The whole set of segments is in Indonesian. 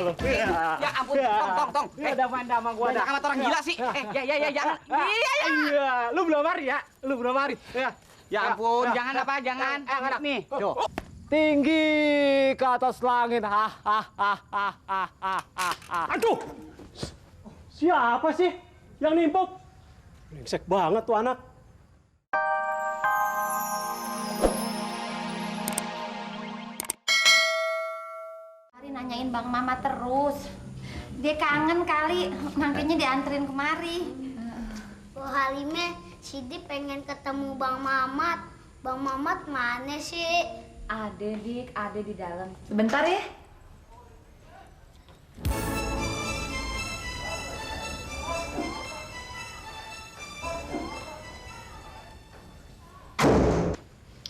lu. Ya ampun, tong. Udah main sama gua dah. Banyak amat orang gila sih. Ya, jangan. Iya, lu belum mari ya? Lu belum mari. Ya ampun, jangan apa, jangan. Enak Nih, tuh. Tinggi ke atas langit. Aduh. Siapa sih yang nimpuk? Brengsek banget tuh anak. Hari nanyain Bang Mama terus. Dia kangen kali, makanya dianterin kemari. Bu Halime, Sidi pengen ketemu Bang Mamat. Bang Mamat mana sih? Ada, Dik, ada di dalam. Sebentar ya.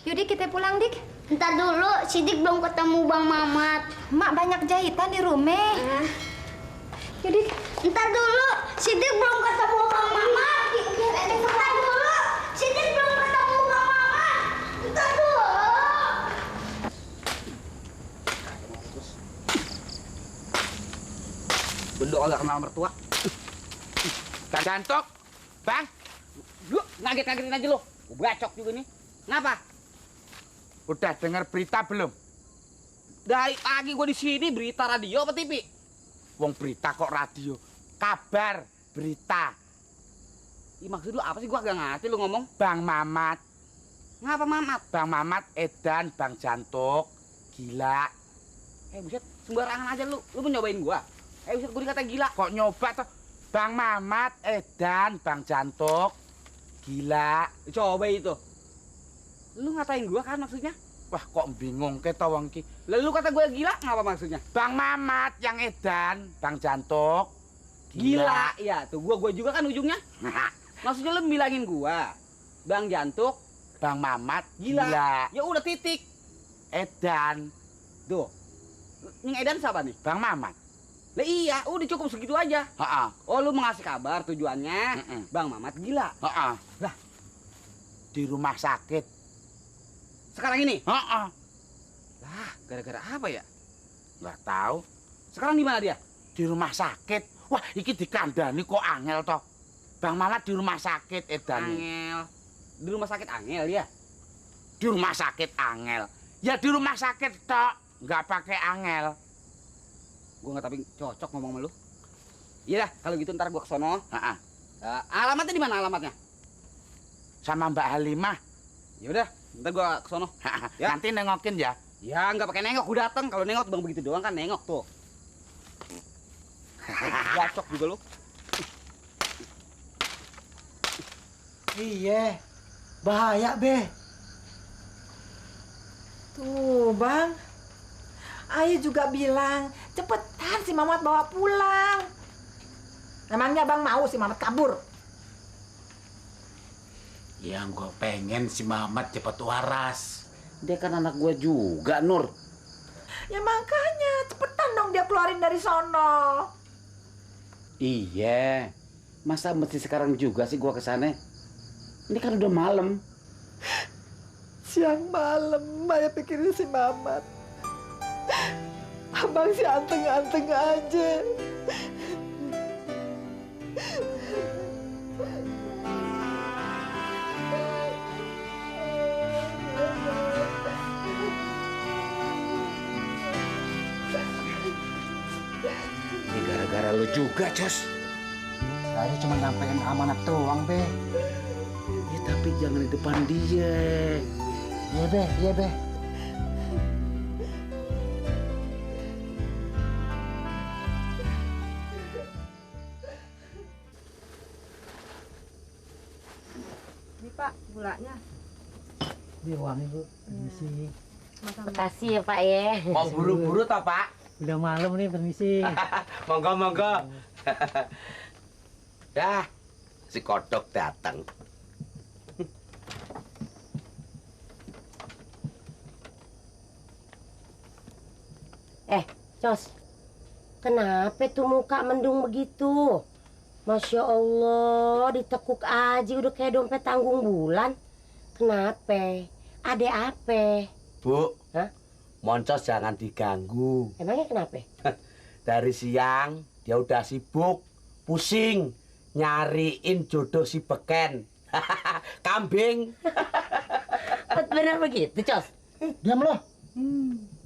Yaudah kita pulang, Dik. Ntar dulu, Sidik belum ketemu Bang Mamat. Mak banyak jahitan di rumah. Yaudah. Ntar dulu, Sidik belum ketemu Bang Mamat. Ntar dulu, Sidik belum ketemu Bang Mamat. Ntar dulu. Bendok agak kenal mertua. Gantok, Bang. Lu ngaget-ngagetin aja lu. Gua bacok juga nih. Ngapa? Udah dengar berita belum? Dari pagi gua di sini berita radio apa TV? Wong berita kok radio? Kabar, berita. Ih, maksud lu apa sih? Gua agak ngerti lu ngomong. Bang Mamat. Ngapa Mamat? Bang Mamat edan, Bang Jantok. Gila. Buset, sembarangan aja lu. Lu mau nyobain gua? Buset, gua dikata gila. Kok nyoba toh? Bang Mamat edan, Bang Jantok. Gila. Coba itu. Lu ngatain gua kan maksudnya? Wah, kok bingung ke tawang ki. Lalu kata gue gila, ngapa maksudnya? Bang Mamat yang edan, Bang Jantok. Gila. Ya, tuh gua juga kan ujungnya. Maksudnya lu bilangin gua. Bang Jantok, Bang Mamat gila. Ya udah titik. Edan. Tuh. Yang edan siapa nih? Bang Mamat. Lah iya, udah cukup segitu aja. Oh, lu mengasih kabar tujuannya. Bang Mamat gila. Lah. Di rumah sakit. Sekarang ini? Lah, gara-gara apa ya? Nggak tahu. Sekarang di mana dia? Di rumah sakit. Wah, iki dikandani kok angel toh. Bang Mamat di rumah sakit edan. Angel. Di rumah sakit angel ya? Di rumah sakit angel. Ya di rumah sakit toh, nggak pakai angel. Gua nggak tapi cocok ngomong sama lu. Iya dah, kalau gitu ntar gua ke sono. Alamatnya di mana alamatnya? Sama Mbak Halimah. Ya udah, ntar gua ke sono. Ya. Nanti nengokin ya. Ya nggak pakai nengok, gua dateng. Kalau nengok bang begitu doang kan nengok tuh. Cocok juga lu. Iya, bahaya be. Tuh bang, Ayah juga bilang cepetan si Mamat bawa pulang. Emangnya bang mau si Mamat kabur? Yang gue pengen si Mamat cepet waras. Dia kan anak gua juga, Nur. Ya makanya cepetan dong dia keluarin dari sono. Iya. Masa mesti sekarang juga sih gua kesana? Ini kan udah malam. Siang malam Ayah pikirin si Mamat. Abang si anteng-anteng aja. Ini gara-gara lu juga, Jos. Saya cuma nyampein amanat doang be. Ya tapi jangan di depan dia. Iya be. Ini Pak, gulanya. Ini uang ibu, permisi. Makasih ya Pak ya. Mau buru-buru toh, Pak? Udah malam nih, permisi. Monggo. Dah, si kodok datang. Cos, kenapa tuh muka mendung begitu? Masya Allah, ditekuk aja udah kayak dompet tanggung bulan. Kenapa? Ada apa? Bu, Hah? Moncos jangan diganggu. Emangnya kenapa? Dari siang dia udah sibuk, pusing nyariin jodoh si beken. Kambing. Bener begitu, Cos? Diam lo.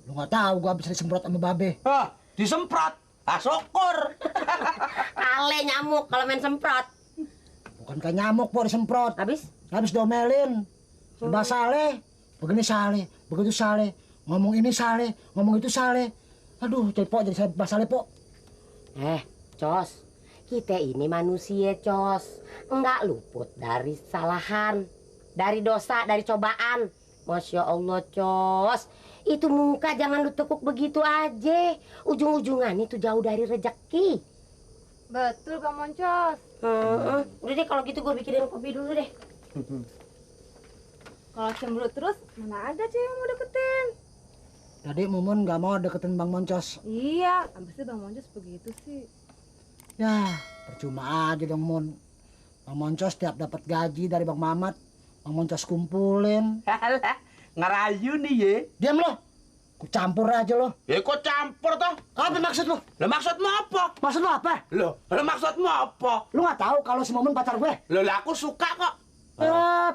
Lu nggak tahu gua habis disemprot sama babe. Hah, disemprot. Ah, syukur. Ale nyamuk kalau main semprot. Bukan kayak nyamuk, Po, disemprot. Habis? Habis domelin. Serba saleh. Begini saleh, begitu saleh. Ngomong ini saleh, ngomong itu saleh. Aduh, jadi Po, jadi serba saleh, Po. Cos, kita ini manusia, Cos. Enggak luput dari kesalahan, dari dosa, dari cobaan. Masya Allah, Cos. Itu muka jangan lu tekuk begitu aja. Ujung-ujungan itu jauh dari rezeki. Betul, Bang Moncos. Udah deh, kalau gitu gue bikinin kopi dulu deh. Kalau cemberut terus, mana ada cewek yang mau deketin? Jadi Mumun nggak mau deketin Bang Moncos. Iya, abisnya Bang Moncos begitu sih. Ya, percuma aja dong, Mun. Bang Moncos tiap dapat gaji dari Bang Mamat, Bang Moncos kumpulin. Alah, ngerayu nih ye. Diam lo. Ku campur aja lo. Ya kok campur toh? Apa maksud lo? Lah maksudmu apa? Maksud lo apa? Loh, maksudmu apa? Lu nggak tahu kalau si Mumun pacar gue? Loh, lah aku suka kok.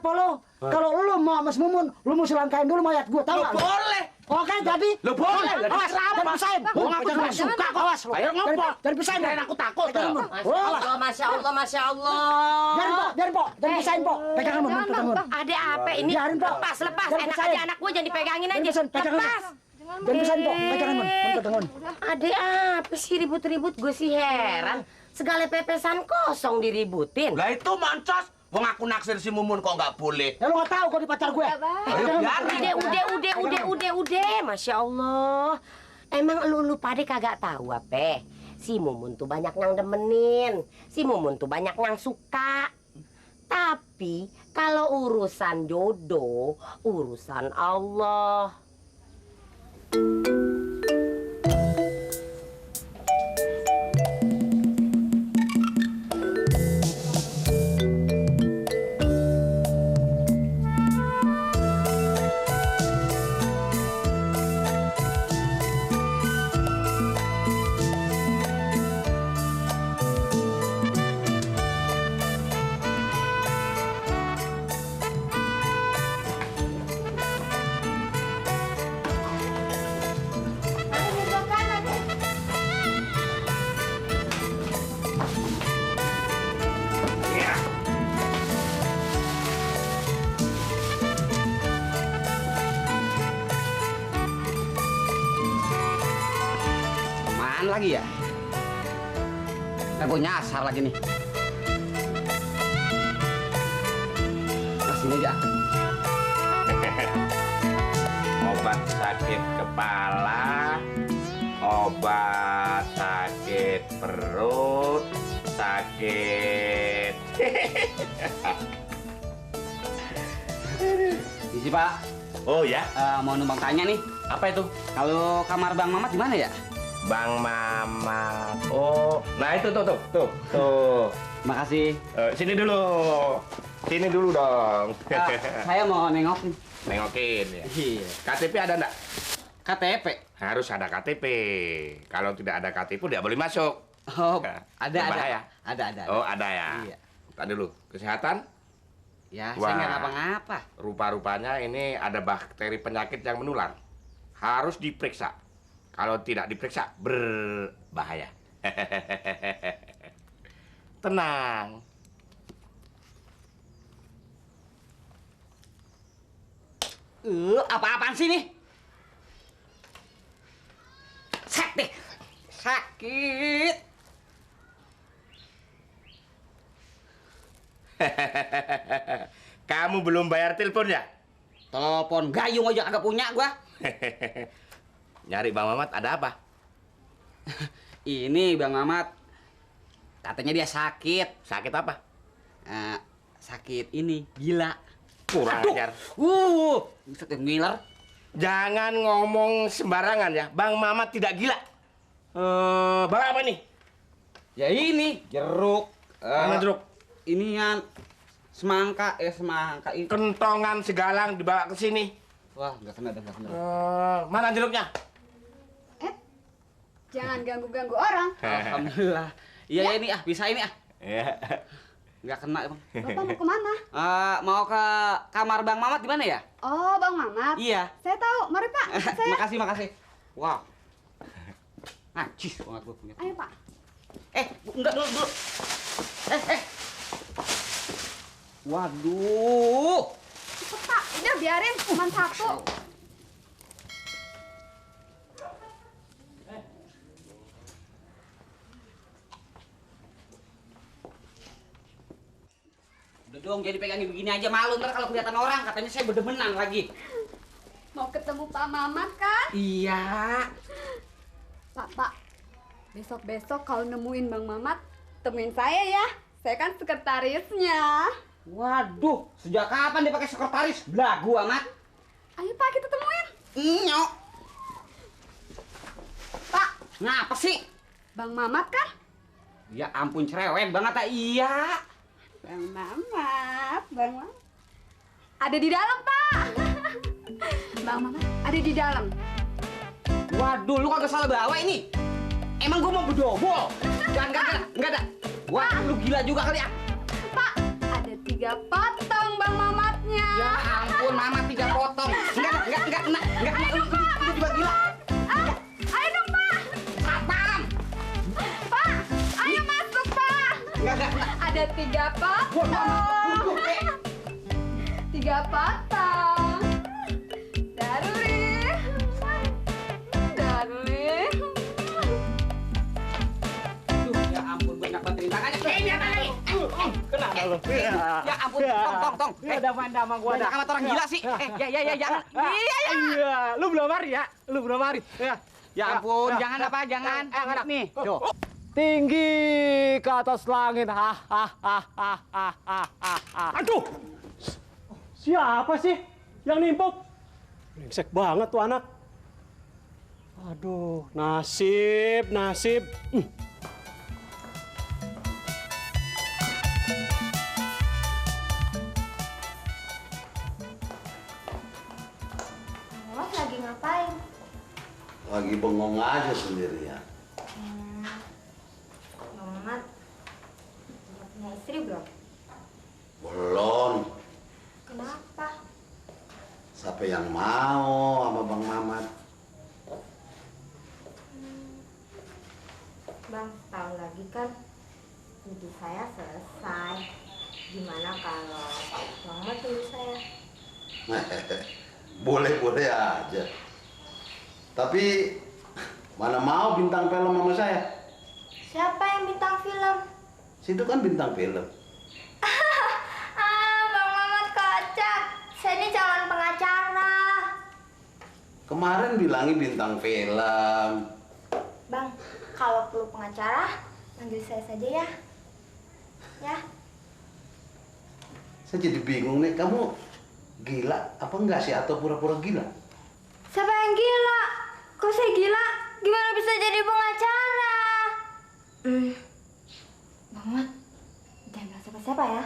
Polo. Kalau lu mau sama si Mumun, lu mesti langkain dulu mayat gue, tahu Loh, nggak? boleh. Oke, jadi. Loh, boleh. Lah, Awas, kenapa? jangan pisahin. Gua ngaku Jangan nggak suka kok. Awas, lu. Ayo ngopo. Jangan pisahin. Jangan aku takut. Pegangan, Mun. Masya Allah, Masya Allah, Masya Allah. Biarin, Po. Jangan pisahin, Po. Pegangan, Mun. Pegangan, Mun. Ada apa ini? Biarin, Po. Lepas. Jangan Enak pisahin. aja anak gue jangan dipegangin Jangan aja. pisahin, pegangan, Mun. Lepas. Jangan pisahin, Po. Pegangan, Mun. Mun, pegangan. Ada apa sih ribut-ribut? Gue sih heran. Segala pepesan kosong diributin. Lah itu Moncos. Wong aku naksir si Mumun kok nggak boleh. Ya lu nggak tahu kok di pacar gue. Ayo biarin. Udah. Masya Allah. Emang lu pada kagak tahu apa? Si Mumun tuh banyak yang demenin. Si Mumun tuh banyak yang suka. Tapi kalau urusan jodoh, urusan Allah. Apaan lagi ya? Gue nyasar lagi nih. Nah, sini aja. Obat sakit kepala, obat sakit perut, sakit. Isi Pak. Oh ya, Mau numpang tanya nih. apa itu? Kalau kamar Bang Mamat di mana ya? Bang Mamat. Oh, nah itu tuh. Makasih. Sini dulu dong. Saya mau nengok nih. Nengokin ya. Iya. KTP ada enggak? KTP. Harus ada KTP. Kalau tidak ada KTP tidak boleh masuk. Oh, ada. Berbahaya. Ada. Oh, ada ya. Iya. Tadi dulu. Kesehatan? Ya, Wah. saya nggak ngapa-ngapa. Rupa-rupanya ini ada bakteri penyakit yang menular. Harus diperiksa. Kalau tidak diperiksa, berbahaya. Tenang. Apa-apaan sih nih? Sakit. Kamu belum bayar telepon ya? Telepon gayung aja agak punya gua. Nyari Bang Mamat ada apa? Ini Bang Mamat katanya dia sakit. Sakit apa? Sakit ini gila. Kurang ajar. Sakit ngiler. Jangan ngomong sembarangan ya. Bang Mamat tidak gila. Bang apa nih? Ya ini jeruk. Mana jeruk? Inian semangka ini. Kentongan segalang dibawa ke sini. Wah, nggak kena. Mana jeruknya? Jangan ganggu-ganggu orang. Alhamdulillah. Iya ya ini bisa ini Iya. Nggak kena bang. Bapak mau kemana? Mau ke kamar Bang Mamat di mana ya? Oh, Bang Mamat. Iya. Saya tahu. Mari Pak. Saya. Makasih. Wow. Najis banget gue punya. Ayo Pak. Enggak dulu. Waduh. Cepet Pak. Udah biarin. Cuma satu. Udah dong, jadi pegangin begini aja malu ntar kalau kelihatan orang katanya saya berdemenan lagi. Mau ketemu Pak Mamat kan? Iya. Pak. Besok-besok kalau nemuin Bang Mamat, temuin saya ya. Saya kan sekretarisnya. Waduh, sejak kapan dia pakai sekretaris? Belagu amat. Ayo Pak, kita temuin. Nyok. Pak. Ngapa sih? Bang Mamat kan? Ya ampun cerewet banget iya. Bang Mamat. Ada di dalam, Pak. Bang Mamat ada di dalam. Waduh, lu kagak salah bawa ini. Emang gua mau bedobol? Enggak ada. Wah, lu gila juga kali ya. Pak, ada 3 potong Bang Mamatnya. Ya ampun, Mamat 3 potong. Enggak. Lu juga gila. Ayo dong, Pak. Apaan? Pak, ayo masuk, Pak. Enggak. Ada 3 potong. 3 potong. Darling. Ya ampun, gue nggak bantuin tangannya. Kenapa lu? Ya ampun, tong. Udah sama gua dah. Amat orang gila sih. Ya, jangan. Iya, lu belum mari. Ya ampun, jangan. Nih, tuh. Tinggi ke atas langit. Aduh. Siapa sih yang nimpuk? Brengsek banget tuh anak. Aduh, nasib. Mamat lagi ngapain? Lagi bengong aja sendirian. Mamat udah punya istri belum? Belum. Kenapa? Siapa yang mau sama Bang Mamat? Bang, tahun lagi kan studi saya selesai. Gimana kalau Mamat tunggu saya? Boleh aja. Tapi mana mau bintang film sama saya? Siapa yang bintang film? Situ kan bintang film. Bang Mamat kocak. Saya ini calon pengacara. Kemarin bilangnya bintang film. Bang, kalau perlu pengacara, panggil saya saja ya. Ya. Saya jadi bingung nih, kamu gila apa enggak sih atau pura-pura gila? Siapa yang gila? Kok saya gila? Gimana bisa jadi pengacara? Bang Mamat, jangan bilang siapa-siapa ya.